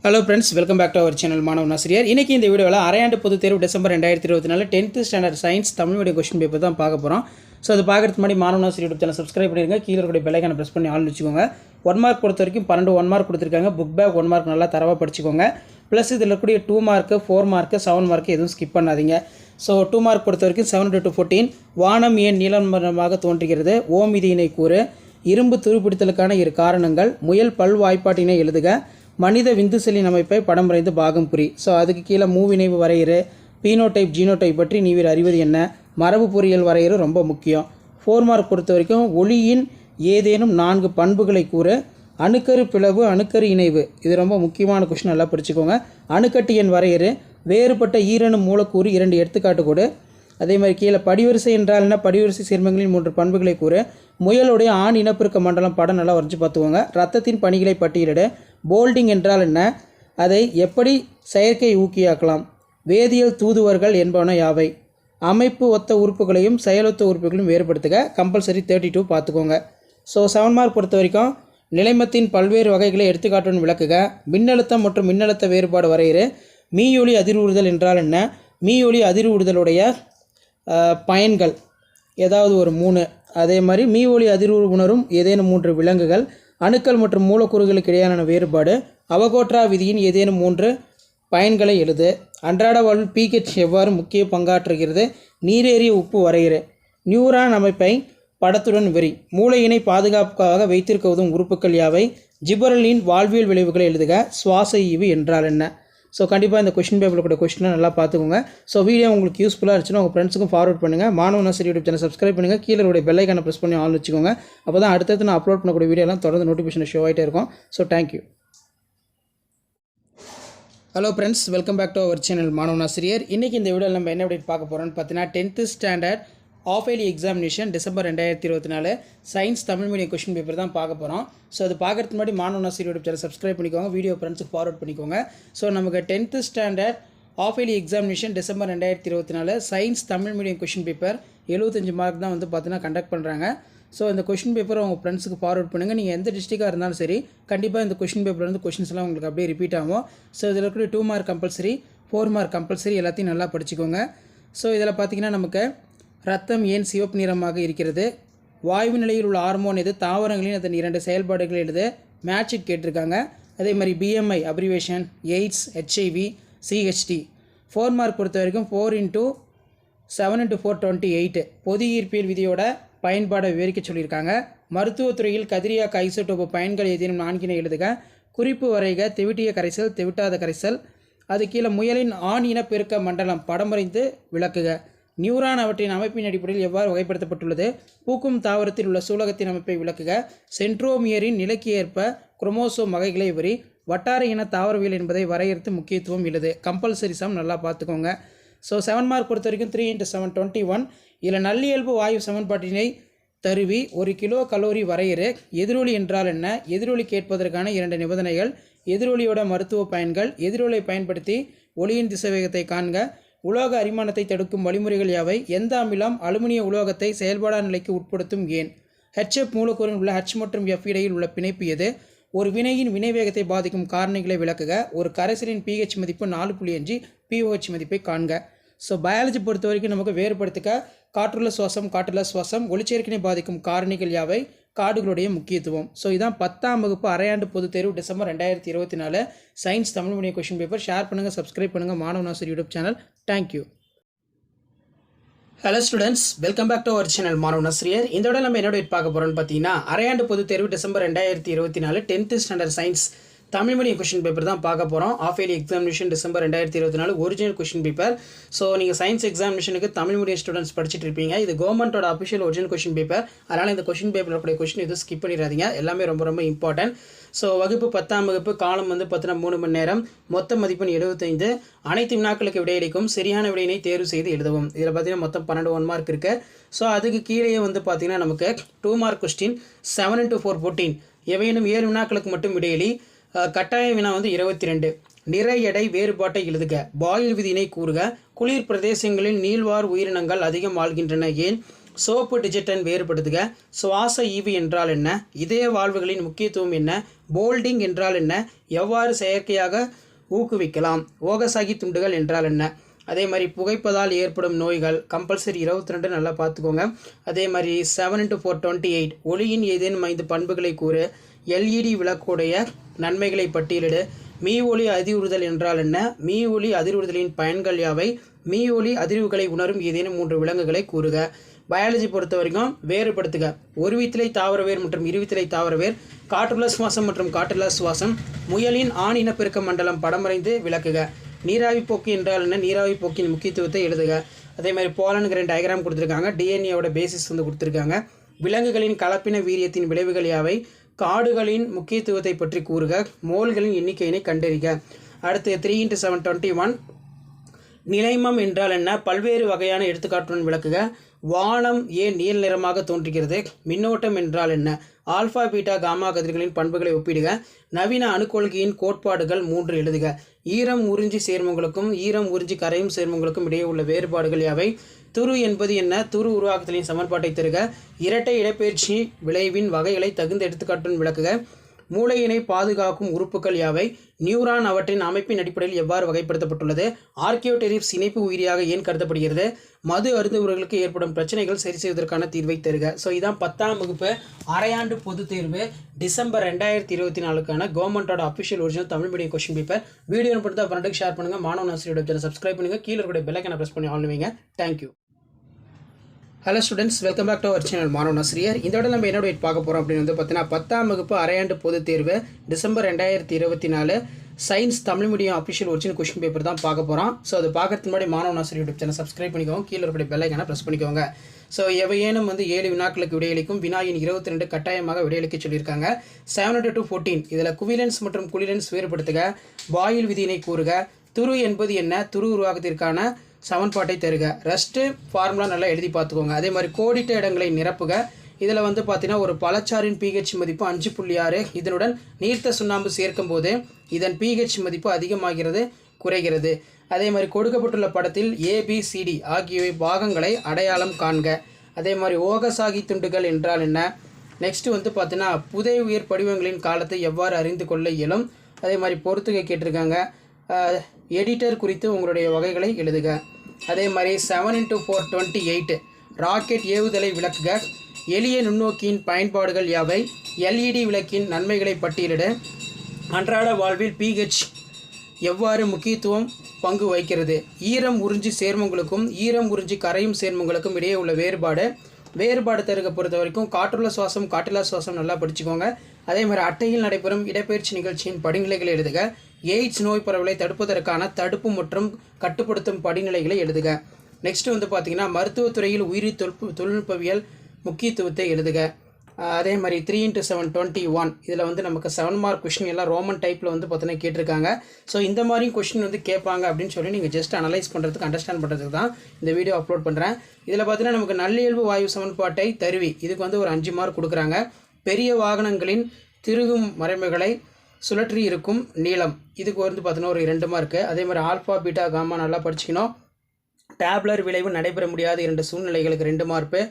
Hello friends, welcome back to our channel Manavan Asiriyar. இன்றைக்கி இந்த வீடியோவில் அரையாண்டு பொதுத் தேர்வு December 2024 10th standard science Tamil medium question paper தான் பார்க்க போகிறோம். ஸோ அது பார்க்குறதுக்கு முன்னாடி Manavan Asiriyar YouTube channel subscribe பண்ணிடுங்க. கீழே இருக்கிற பெல் ஐகானை ப்ரெஸ் பண்ணி ஆல் வச்சுக்கோங்க. 1 மார்க் பொறுத்த வரைக்கும் 12 1 மார்க் கொடுத்துருக்காங்க. புக் பேக் 1 மார்க் நல்லா தரவாக படிச்சுக்கோங்க. ப்ளஸ் இதில் இருக்கக்கூடிய 2 மார்க்கு 4 மார்க்கு 7 மார்க்கு எதுவும் ஸ்கிப் பண்ணாதீங்க. ஸோ 2 மார்க் பொறுத்த வரைக்கும் 7 to 14 வானம் ஏன் நீலமரமாக தோன்றுகிறது, ஓம் விதியினை கூறு, இரும்பு துருப்பிடித்தலுக்கான 2 காரணங்கள், முயல் பல் வாய்ப்பாட்டினை எழுதுக, மனித விந்து செல்லின் அமைப்பை படம் வரைந்து பாகம் குறி. ஸோ அதுக்கு கீழே மூவிணைவு வரையிறு, பீனோடைப் ஜீனோடைப் பற்றி நீவிர் அறிவது என்ன, மரபு பொறியியல் வரையிறு ரொம்ப முக்கியம். 4 மார்க் பொறுத்த வரைக்கும் ஒளியின் ஏதேனும் 4 பண்புகளை கூற, அணுக்கரு பிளவு அணுக்கரு இணைவு, இது ரொம்ப முக்கியமான கொஸ்டின், நல்லா படிச்சுக்கோங்க. அணுக்கட்டு எண் வரையிறு, வேறுபட்ட ஈரணு மூலக்கூறு 2 எடுத்துக்காட்டு கொடு. அதே மாதிரி கீழே படிவரிசை என்றால் என்ன, படிவரிசை சேர்மங்களின் 3 பண்புகளை கூற, முயலுடைய ஆண் இனப்பெருக்க மண்டலம் படம் நல்லா வரைஞ்சி பார்த்துக்கோங்க. ரத்தத்தின் பணிகளை பட்டியலிடு, போல்டிங் என்றால் என்ன, அதை எப்படி செயற்கை ஊக்கியாக்கலாம், வேதியியல் தூதுவர்கள் என்பன யாவை, அமைப்பு ஒத்த உறுப்புகளையும் செயலொத்த உறுப்புகளையும் வேறுபடுத்துக. கம்பல்சரி 32 பார்த்துக்கோங்க. ஸோ 7 மார்க் பொறுத்த வரைக்கும் நிலைமத்தின் பல்வேறு வகைகளை எடுத்துக்காட்டுடன் விளக்குக, மின்னழுத்தம் மற்றும் மின்னழுத்த வேறுபாடு வரையிறு, மீயொலி அதிர்வுறுதல் என்றால் என்ன, மீயொலி அதிர்வுறுதலுடைய பயன்கள் ஏதாவது ஒரு 3, அதே மாதிரி மீயொலி அதிர்வு உணரும் ஏதேனும் 3 விலங்குகள், அணுக்கள் மற்றும் மூலக்கூறுகளுக்கு இடையான வேறுபாடு, அவகோட்ரா விதியின் ஏதேனும் 3 பயன்களை எழுது, அன்றாட வாழ்வில் pH எவ்வாறு முக்கிய பங்காற்றுகிறது, நீரேறிய உப்பு வரையிறு, நியூரான் அமைப்பை படத்துடன் விரி, மூளையினை பாதுகாப்பாக வைத்திருக்க உதவும் உறுப்புகள் யாவை, ஜிபரலின் வாழ்வியல் விளைவுகளை எழுதுக, சுவாச ஈவு என்றால் என்ன. ஸோ கண்டிப்பாக இந்த கொஸ்டின் பேப்பரில் கூட கொஸ்டினை நல்லா பார்த்துக்கோங்க. ஸோ வீடியோ உங்களுக்கு யூஸ்ஃபுல்லாக இருந்துச்சுன்னா உங்கள் ஃப்ரெண்ட்ஸுக்கும் ஃபார்வர்ட் பண்ணுங்கள். Manavan Asiriyar YouTube channel subscribe பண்ணுங்கள். கீழே உடைய பெல் ஐகானை ப்ரெஸ் பண்ணி ஆன் வச்சுக்கோங்க. அப்போ தான் அடுத்தது நான் அப்லோட் பண்ணக்கூடிய வீடியோலாம் தொடர்ந்து நோட்டிஃபிகேஷன் ஷோ ஆகிட்டே இருக்கும். So thank you. Hello friends, welcome back to our channel Manavan Asiriyar. இன்றைக்கி இந்த வீடியோவில் நம்ம என்ன அப்டேட் பார்க்க போகிறோம்னு பார்த்தீங்கன்னா 10th standard half yearly examination December 2024 science Tamil medium question paper தான் பார்க்க போகிறோம். ஸோ அது பார்க்குறதுக்கு முன்னாடி Manavan Asiriyar YouTube channel subscribe பண்ணிக்கோங்க. வீடியோ ஃப்ரெண்ட்ஸுக்கு ஃபார்வர்ட் பண்ணிக்கோங்க. ஸோ நமக்கு 10th standard half yearly examination December 2024 science Tamil medium question paper 75 mark தான் வந்து பார்த்தீங்கன்னா கண்டக்ட் பண்ணுறாங்க. ஸோ இந்த கொஸ்டின் பேப்பர் உங்கள் ஃப்ரெண்ட்ஸுக்கு ஃபார்வர்ட் பண்ணுங்கள். நீங்கள் எந்த டிஸ்ட்ரிக்டாக இருந்தாலும் சரி, கண்டிப்பாக இந்த கொஸ்டின் பேப்பர் வந்து கொஸ்டின்ஸ்லாம் உங்களுக்கு அப்படியே ரிப்பீட் ஆகும். ஸோ இதில் இருக்கிற 2 மார்க் கம்பல்சரி, 4 மார்க் கம்பல்சரி, எல்லாத்தையும் நல்லா படிச்சுக்கோங்க. ஸோ இதில் பார்த்தீங்கன்னா நமக்கு ரத்தம் ஏன் சிவப்பு நிறமாக இருக்கிறது, வாயு நிலையில் உள்ள ஹார்மோன் எது, தாவரங்களின் அதன் 2 செயல்பாடுகள் எழுது, மேட்ச் இட் கேட்டிருக்காங்க. அதே மாதிரி BMI abbreviation, AIDS, HIV, CHD. 4 mark பொறுத்த வரைக்கும் 4 × 7 × 4 28 பொது ஈர்ப்பியல் விதியோட பயன்பாடை விவரிக்க சொல்லியிருக்காங்க. மருத்துவத்துறையில் கதிரியாக்க ஐசோடோப்பு பயன்கள் ஏதேனும் 4 எழுதுக, குறிப்பு வரைக, தெவிட்டிய கரைசல், தெவிட்டாத கரைசல். அது கீழே முயலின் ஆண் இன பெருக்க மண்டலம் படம் வரைந்து விளக்குக, நியூரான் அவற்றின் அமைப்பின் அடிப்படையில் எவ்வாறு வகைப்படுத்தப்பட்டுள்ளது, பூக்கும் தாவரத்தில் உள்ள சூலகத்தின் அமைப்பை விளக்குக, சென்ட்ரோமியரின் நிலைக்கு ஏற்ப குரோமோசோம் வகைகளை வரி, வட்டார இன தாவரவியல் என்பதை வரையறுத்து முக்கியத்துவம் எழுது. கம்பல்சரி சம் நல்லா பார்த்துக்கோங்க. ஸோ 7 மார்க் பொறுத்த வரைக்கும் 3 × 7 21. இதில் நல்லியல்பு வாயு சமன்பாட்டினை தருவி 1 கிலோ கலோரி வரையிறு, எதிரொலி என்றால் என்ன, எதிரொலி கேட்பதற்கான 2 நிபந்தனைகள், எதிரொலியோட மருத்துவ பயன்கள், எதிரொலியை பயன்படுத்தி ஒளியின் திசைவேகத்தை காண்க, உலோக அரிமானத்தை தடுக்கும் வழிமுறைகள் யாவை, எந்த அமிலம் அலுமினிய உலோகத்தை செயல்பாடா நிலைக்கு உட்படுத்தும் ஏன், HF மூலக்கூறில் உள்ள H மற்றும் F இடையில் உள்ள பிணைப்பு எது, ஒரு வினையின் வினைவேகத்தை பாதிக்கும் காரணிகளை விளக்குக, ஒரு கரைசலின் pH மதிப்பு 4.5, pOH மதிப்பை காண்க. ஸோ பயாலஜி பொறுத்த வரைக்கும் நமக்கு வேறுபடுத்துக்க காற்றுள்ள சுவாசம், காற்றுள்ள சுவாசம், ஒளிச்சேர்க்கினை பாதிக்கும் காரணிகள் யாவை, காடுகளுடைய முக்கியத்துவம். ஸோ இதான் 10ஆம் வகுப்பு அரையாண்டு பொதுத் தேர்வு December 2024 science Tamil medium question paper. Share பண்ணுங்கள், சப்ஸ்கிரைப் பண்ணுங்கள் Manavan Asiriyar YouTube channel. Thank you. Hello students, welcome back to our channel Manavan Asiriyar. இந்த விட நம்ம என்னோட பார்க்க போகிறோம்னு பார்த்தீங்கன்னா அரையாண்டு பொதுத் தேர்வு December 2024 10th standard science Tamil medium question paper தான் பார்க்க போகிறோம். Half yearly examination December 2024 original question paper. So நீங்கள் சயின்ஸ் எக்ஸாமினேஷனுக்கு தமிழ் மீடியம் ஸ்டூடெண்ட்ஸ் படிச்சுட்டு இருப்பீங்க. இது கவர்மெண்ட்டோட அஃபிஷியல் ஒரிஜினல் கொஸ்டின் பேப்பர். அதனால் இந்த கொஸ்டின் பேப்பரில் கூடிய கொஸ்டின் எதுவும் ஸ்கிப் பண்ணிடாதீங்க, எல்லாமே ரொம்ப ரொம்ப இம்பார்ட்டன்ட். ஸோ வகுப்பு 10ஆம் வகுப்பு காலம் வந்து பார்த்தீங்கன்னா 3 மணி நேரம், மொத்த மதிப்பெண் 75, அனைத்து வினாக்களுக்கு விடையளிக்கும், சரியான விடையினை தேர்வு செய்து எழுதவும். இதில் பார்த்தீங்கன்னா மொத்தம் 12 1 மார்க் இருக்குது. ஸோ அதுக்கு கீழே வந்து பார்த்தீங்கன்னா நமக்கு 2 மார்க் கொஸ்டின் 7 × 4 14 எவையேனும் 7 வினாக்களுக்கு மட்டும் விடையளி, கட்டாய வினா வந்து 22, நிறை எடை வேறுபாட்டை எழுதுக, பாயில் விதியினை கூறுக, குளிர் பிரதேசங்களில் நீள்வார் உயிரினங்கள் அதிகம் வாழ்கின்றன ஏன், சோப்பு டிஜிட்டன் வேறுபடுத்துக. சுவாச ஈவு என்றால் என்ன? இதய வாழ்வுகளின் முக்கியத்துவம் என்ன? போல்டிங் என்றால் என்ன? எவ்வாறு செயற்கையாக ஊக்குவிக்கலாம்? ஓகசாகி துண்டுகள் என்றால் என்ன? அதே மாதிரி புகைப்பதால் ஏற்படும் நோய்கள் கம்பல்சரி 22 நல்லா பார்த்துக்கோங்க. அதே மாதிரி 7x4 28 ஒளியின் ஏதேனும் 5 பண்புகளை கூறு. எல்இடி விளக்குடைய நன்மைகளை பட்டியலிடு. மீ ஒளி அதிர்வுறுதல் என்றால் என்ன? மீ ஒளி அதிர்வுறுதலின் பயன்கள் யாவை? மீ ஒளி அதிர்வுகளை உணரும் ஏதேனும் 3 விலங்குகளை கூறுக. பயாலஜி பொறுத்த வரைக்கும் வேறுபடுத்துக. ஒருவித்திலை தாவரவேர் மற்றும் இருவித்திலை தாவரவேர், காற்றுள்ள சுவாசம் மற்றும் காற்றில்லா சுவாசம், முயலின் ஆண் இனப்பெருக்க மண்டலம் படம் வரைந்து விளக்குக. நீராவி போக்கு என்றால் என்ன? நீராவி போக்கின் முக்கியத்துவத்தை எழுதுக. அதே மாதிரி போலனுங்கிற டயக்ராம் கொடுத்துருக்காங்க. டிஎன்ஏவோட பேசிஸ் வந்து கொடுத்துருக்காங்க. விலங்குகளின் கலப்பின வீரியத்தின் விளைவுகள் யாவை? காடுகளின் முக்கியத்துவத்தை பற்றி கூறுக. மோல்களின் எண்ணிக்கையினை கண்டறிக. அடுத்து 3x7 21 நிலைமம் என்றால் என்ன? பல்வேறு வகையான எடுத்துக்காட்டுடன் விளக்குக. வானம் ஏன் நீல நிறமாக தோன்றுகிறது? மின்னோட்டம் என்றால் என்ன? ஆல்ஃபா பீட்டா காமா கதிர்களின் பண்புகளை ஒப்பிடுக. நவீன அணுக்கொள்கையின் கோட்பாடுகள் 3 எழுதுக. ஈரம் உறிஞ்சி சேர்மங்களுக்கும் ஈரம் உறிஞ்சி கரையும் சேர்மங்களுக்கும் இடையே உள்ள வேறுபாடுகள் யாவை? துரு என்பது என்ன? துரு உருவாக்கத்தின் சமன்பாட்டை தருக. இரட்டை இடப்பெயர்ச்சி விளைவின் வகைகளை தகுந்த எடுத்துக்காட்டுடன் விளக்குக. மூளையினை பாதுகாக்கும் உறுப்புகள் யாவை? நியூரான் அவற்றின் அமைப்பின் அடிப்படையில் எவ்வாறு வகைப்படுத்தப்பட்டுள்ளது? ஆர்கியோடெரிப்ஸ் இணைப்பு உயிரியாக ஏன் கருதப்படுகிறது? மது அருந்துபவர்களுக்கு ஏற்படும் பிரச்சனைகள் சரி செய்வதற்கான தீர்வை தருக. ஸோ இதான் 10ஆம் வகுப்பு அரையாண்டு பொதுத் தேர்வு டிசம்பர் 2024க்கான கவர்மெண்ட்டோட official original Tamil medium question paper. Video பண்ணுறதா ஃப்ரெண்டுக்கு ஷேர் பண்ணுங்கள். மாணவ ஆசிரியர் சேனல் சப்ஸ்கிரைப் பண்ணுங்கள். கீழே இருக்கிற பெல் ஐகானை ப்ரெஸ் பண்ணி ஆல் வைங்க. Thank you. Hello students, welcome back to our channel Manava Asiriyar. இந்த விட நம்ம என்னோட பார்க்க போகிறோம் அப்படின்னு வந்து பார்த்தீங்கன்னா 10ஆம் வகுப்பு அரையாண்டு பொதுத் தேர்வு December 2024 science Tamil medium official original question paper தான் பார்க்க போகிறோம். ஸோ அது பார்க்கறதுக்கு முன்னாடி மாணவ ஆசிரியர் சேனல் சப்ஸ்கிரைப் பண்ணிக்கோங்க. கீழே இருக்கிற பெல் ஐகானை ப்ரெஸ் பண்ணிக்கோங்க. ஸோ எவையேனும் வந்து 7 வினாக்களுக்கு விடையளிக்கும். வினாயின் 22 கட்டாயமாக விடையளிக்க சொல்லியிருக்காங்க. 7x14 இதில் குவிலன்ஸ் மற்றும் குளிலன்ஸ் வேறுபடுத்துக. பாயில் விதியினை கூறுக. துரு என்பது என்ன? துரு உருவாக்கத்திற்கான சமன்பாட்டை தருக. ரெஸ்ட்டு ஃபார்முலா நல்லா எழுதி பார்த்துக்கோங்க. அதே மாதிரி கோடிட்ட இடங்களை நிரப்புக. இதில் வந்து பார்த்தீங்கன்னா ஒரு பழச்சாறின் pH மதிப்பு 5.6. இதனுடன் நீர்த்த சுண்ணாம்பு சேர்க்கும் போது இதன் pH மதிப்பு அதிகமாகிறது குறைகிறது. அதே மாதிரி கொடுக்கப்பட்டுள்ள படத்தில் ABCD ஆகியவை பாகங்களை அடையாளம் காண்க. அதே மாதிரி ஓகசாகி துண்டுகள் என்றால் என்ன? நெக்ஸ்ட் வந்து பார்த்தீங்கன்னா புதை உயிர் படிவங்களின் காலத்தை எவ்வாறு அறிந்து கொள்ள இயலும்? அதே மாதிரி பொறுத்துகை கேட்டிருக்காங்க. எடிட்டர் குறித்து உங்களுடைய வகைகளை எழுதுக. அதே மாதிரி 7x4 28 ராக்கெட் ஏவுதலை விளக்குக. எளிய நுண்ணோக்கியின் பயன்பாடுகள் யாவை? LED விளக்கின் நன்மைகளை பட்டியலிட. அன்றாட வாழ்வில் pH எவ்வாறு முக்கியத்துவம் பங்கு வகிக்கிறது? ஈரம் உறிஞ்சி சேர்மங்களுக்கும் ஈரம் உறிஞ்சி கரையும் சேர்மங்களுக்கும் இடையே உள்ள வேறுபாடு தருக பொறுத்த வரைக்கும் காற்றுள்ள சுவாசம் காற்றில்லா சுவாசம் நல்லா படிச்சுக்கோங்க. அதே மாதிரி அட்டையில் நடைபெறும் இடப்பெயர்ச்சி நிகழ்ச்சியின் படிநிலைகளை எழுதுக. எய்ட்ஸ் நோய் பரவலை தடுப்பதற்கான தடுப்பு மற்றும் கட்டுப்படுத்தும் படிநிலைகளை எழுதுக. நெக்ஸ்ட் வந்து பார்த்தீங்கன்னா மருத்துவத்துறையில் உயிரி தொழில்நுட்பவியல் முக்கியத்துவத்தை எழுதுக. அதே மாதிரி 3x7 21 இதில் வந்து நமக்கு 7 மார்க் கொஸ்டின் எல்லாம் ரோமன் டைப்பில் வந்து பார்த்தீங்கன்னா கேட்டிருக்காங்க. ஸோ இந்த மாதிரியும் கொஸ்டின் வந்து கேட்பாங்க அப்படின்னு சொல்லி நீங்கள் ஜஸ்ட் அனலைஸ் பண்ணுறதுக்கு அண்டர்ஸ்டாண்ட் பண்ணுறதுக்கு தான் இந்த வீடியோ அப்லோட் பண்ணுறேன். இதில் பார்த்தீங்கன்னா நமக்கு நல்லியல்பு வாயு சமன்பாட்டை தருவி இதுக்கு வந்து ஒரு 5 மார்க் கொடுக்குறாங்க. பெரிய வாகனங்களின் திருகும் மறைமைகளை சுழற்றி இருக்கும் நீளம் இதுக்கு வந்து பார்த்தீங்கன்னா ஒரு 2 மார்க்கு. அதே மாதிரி ஆல்ஃபா பீட்டா காமா நல்லா படிச்சுக்கணும். டேப்லர் விளைவு நடைபெற முடியாத 2 சூழ்நிலைகளுக்கு 2 மார்க்கு.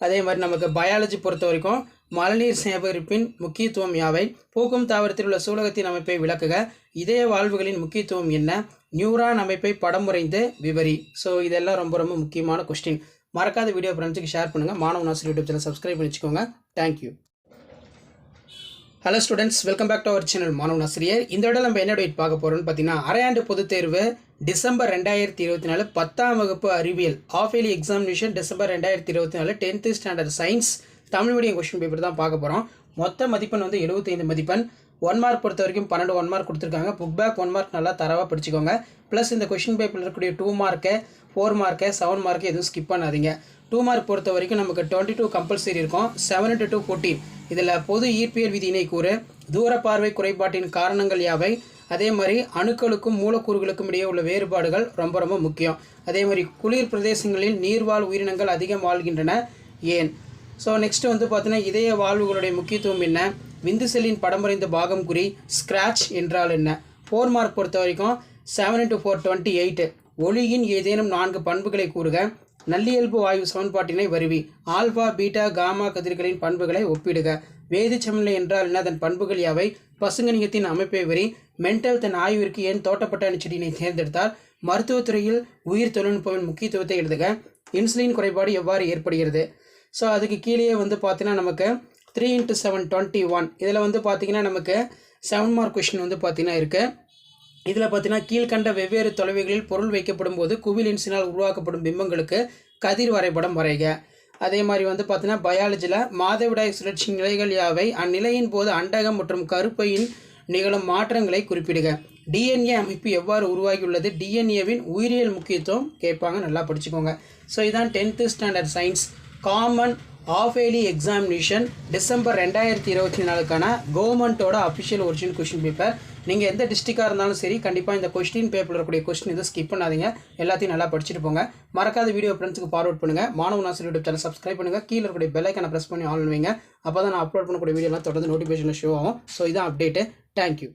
அதே மாதிரி நமக்கு பயாலஜி பொறுத்த வரைக்கும் மழைநீர் சேகரிப்பின் முக்கியத்துவம் யாவை? பூக்கும் தாவரத்தில் உள்ள சூலகத்தின் அமைப்பை விளக்குக. இதய வாழ்வுகளின் முக்கியத்துவம் என்ன? நியூரான் அமைப்பை படம் வரைந்து விவரி. ஸோ இதெல்லாம் ரொம்ப ரொம்ப முக்கியமான கொஸ்டின். மறக்காத வீடியோ ஃப்ரெண்ட்ஸுக்கு ஷேர் பண்ணுங்கள். மாணவ ஆசிரியர் யூடியூப் சேனல் சப்ஸ்கிரைப் பண்ணி வச்சுக்கோங்க. Thank you. Hello students, welcome back to our channel Manava Asiriyar. இந்த விட நம்ம என்ன டேட் பார்க்க போகிறோம்னு பார்த்தீங்கன்னா அரையாண்டு பொதுத் தேர்வு டிசம்பர் 2024 10ஆம் வகுப்பு அறிவியல் half yearly examination December 2024 10th standard science Tamil medium question paper தான் பார்க்க போகிறோம். மொத்த மதிப்பெண் வந்து 75 மதிப்பெண். 1 மார்க் பொறுத்த வரைக்கும் 12 1 மார்க் கொடுத்துருக்காங்க. புக் பேக் 1 மார்க் நல்லா தரவாக படிச்சுக்கோங்க. ப்ளஸ் இந்த கொஸ்டின் பேப்பரில் இருக்கக்கூடிய 2 மார்க்கு 4 மார்க்கு 7 மார்க்கு எதுவும் ஸ்கிப் பண்ணாதீங்க. 2 மார்க் பொறுத்த வரைக்கும் நமக்கு 22 கம்பல்சரி இருக்கும். 7x2 14 இதில் பொது ஈர்ப்பியல் விதியினை கூறு. தூர பார்வை குறைபாட்டின் காரணங்கள் யாவை? அதே மாதிரி அணுக்களுக்கும் மூலக்கூறுகளுக்கும் இடையே உள்ள வேறுபாடுகள் ரொம்ப ரொம்ப முக்கியம். அதே மாதிரி குளிர் பிரதேசங்களில் நீர்வாழ் உயிரினங்கள் அதிகம் வாழ்கின்றன ஏன்? ஸோ நெக்ஸ்ட் வந்து பார்த்தீங்கன்னா இதய வாழ்வுகளுடைய முக்கியத்துவம் என்ன? விந்து செல்லின் படம் வரைந்த பாகம் குறி. ஸ்க்ராட்ச் என்றால் என்ன? 4 மார்க் பொறுத்த வரைக்கும் 7x4 28 ஒளியின் ஏதேனும் 4 பண்புகளை கூறுக. நல்லியல்பு வாயு சமன்பாட்டினை வருவி. ஆல்பா பீட்டா காமா கதிர்களின் பண்புகளை ஒப்பிடுக. வேதி சமநிலை என்றால் என்ன, அதன் பண்புகள் யாவை? பசுங்கணிகத்தின் அமைப்பை வரி. மென்டல் தன் ஆய்விற்கு ஏன் தோட்டப்பட்ட அணுச்செடியினை தேர்ந்தெடுத்தார்? மருத்துவத்துறையில் உயிர் தொழில்நுட்பத்தின் முக்கியத்துவத்தை எழுதுக. இன்சுலின் குறைபாடு எவ்வாறு ஏற்படுகிறது? ஸோ அதுக்கு கீழே பார்த்தீங்கன்னா நமக்கு 3x7 21 இதில் பார்த்தீங்கன்னா நமக்கு 7 மார்க் கொஷின் பார்த்தீங்கன்னா இருக்குது. இதில் பார்த்தீங்கன்னா கீழ்கண்ட வெவ்வேறு தொலைவுகளில் பொருள் வைக்கப்படும் போது குவிலென்ஸினால் உருவாக்கப்படும் பிம்பங்களுக்கு கதிர் வரைபடம் வரைக. அதே மாதிரி பார்த்தீங்கன்னா பயாலஜியில் மாதவிடாய் சுழற்சி நிலைகள் யாவை? அந்நிலையின் போது அண்டகம் மற்றும் கருப்பையின் நிகழும் மாற்றங்களை குறிப்பிடுக. டிஎன்ஏ அமைப்பு எவ்வாறு உருவாகியுள்ளது? டிஎன்ஏவின் உயிரியல் முக்கியத்துவம் கேட்பாங்க, நல்லா படிச்சுக்கோங்க. ஸோ இதான் 10th standard science common half yearly examination December 2024க்கான கவர்மெண்ட்டோட அஃபிஷியல் ஒரிஜினல் கொஸ்டின் பேப்பர். நீங்கள் எந்த டிஸ்ட்ரிக்டாக இருந்தாலும் சரி, கண்டிப்பாக இந்த கொஸ்டின் பேப்பரில் இருக்கக்கூடிய கொஸ்டின் இதை ஸ்கிப் பண்ணாதீங்க, எல்லாத்தையும் நல்லா படிச்சுட்டு போங்க. மறக்காத வீடியோ ஃப்ரெண்ட்ஸுக்கு ஃபார்வர்ட் பண்ணுங்கள். Manavan Asiriyar YouTube channel subscribe பண்ணுங்கள். கீழே இருக்கக்கூடிய பெல் ஐக்கானை ப்ரெஸ் பண்ணி ஆன் வைங்க. அப்போ தான் நான் அப்லோட் பண்ணக்கூடிய வீடியோலாம் தொடர்ந்து நோட்டிஃபிகேஷனில் ஷோ ஆகும். ஸோ இதான் அப்டேட்டு. தேங்க்யூ.